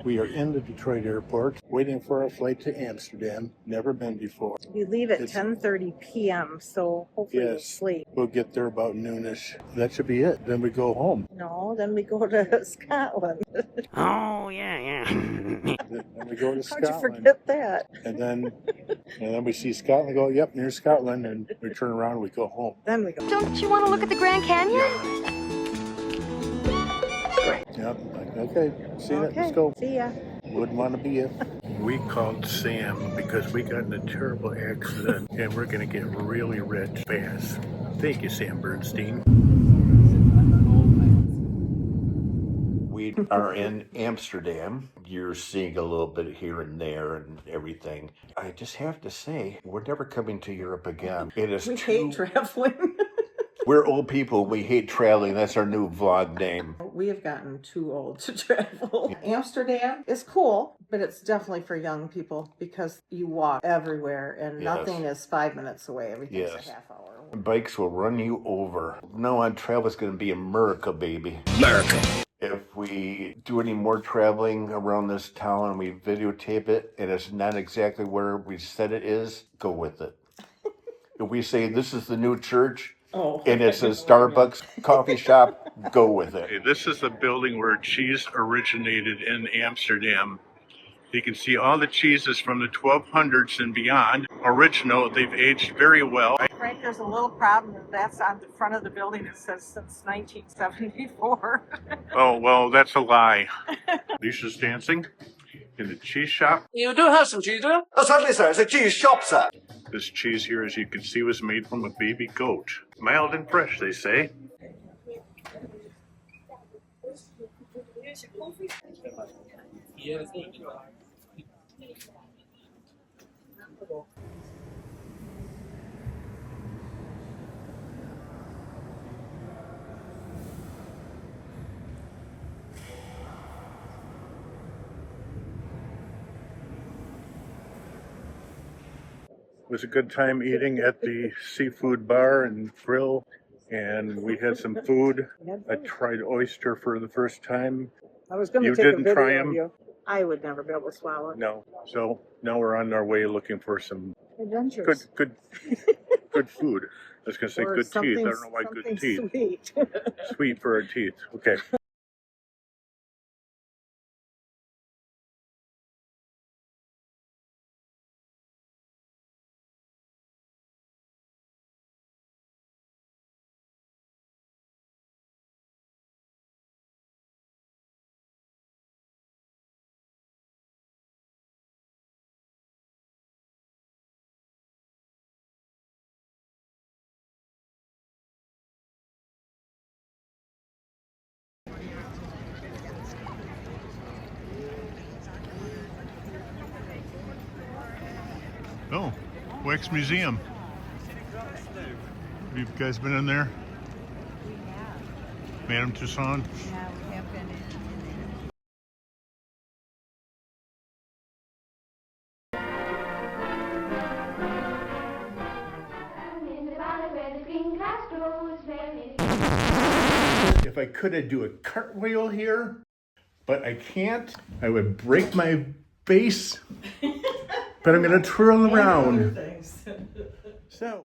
We are in the Detroit airport, waiting for our flight to Amsterdam. Never been before. We leave at 10:30 p.m., so hopefully we'll sleep. We'll get there about noonish. That should be it. Then we go home. No, then we go to Scotland. Oh, yeah. Then we go to Scotland. How'd you forget that? And then we see Scotland and go, yep, near Scotland, and we turn around and we go home. Then we go. Don't you want to look at the Grand Canyon? Yep. Okay. See you. Let's go. See ya. Wouldn't want to be you. We called Sam because we got in a terrible accident and we're going to get really rich fast. Thank you, Sam Bernstein. We are in Amsterdam. You're seeing a little bit here and there and everything. I just have to say, we're never coming to Europe again. It is We hate traveling. We're old people. We hate traveling. That's our new vlog name. We have gotten too old to travel. Amsterdam is cool, but it's definitely for young people because you walk everywhere and nothing is 5 minutes away. Everything's a half hour. Bikes will run you over. No, on travel is going to be America, baby. America. If we do any more traveling around this town and we videotape it and it's not exactly where we said it is, go with it. If we say this is the new church, and it's a Starbucks coffee shop, go with it. Okay, this is the building where cheese originated in Amsterdam. You can see all the cheeses from the 1200s and beyond. Original, they've aged very well. Frank, there's a little problem. That's on the front of the building. It says since 1974. Oh, well, that's a lie. Lisa's dancing in the cheese shop. You do have some cheese, do you? Oh, certainly, sir. It's a cheese shop, sir. This cheese here, as you can see, was made from a baby goat. Mild and fresh, they say. It was a good time eating at the seafood bar and grill, and we had some food. I tried oyster for the first time. I was going to You take a didn't video try of 'em? you. I would never be able to swallow it. No, so now we're on our way looking for some Adventures. good food. I was going to say Or good teeth. I something- don't know why good something teeth. Sweet. Sweet for our teeth. Okay. Oh, Wax Museum. Have you guys been in there? We have. Madame Tussauds? Yeah, we have been in. If I could, I'd do a cartwheel here, but I can't. I would break my face, but I'm going to twirl around. So.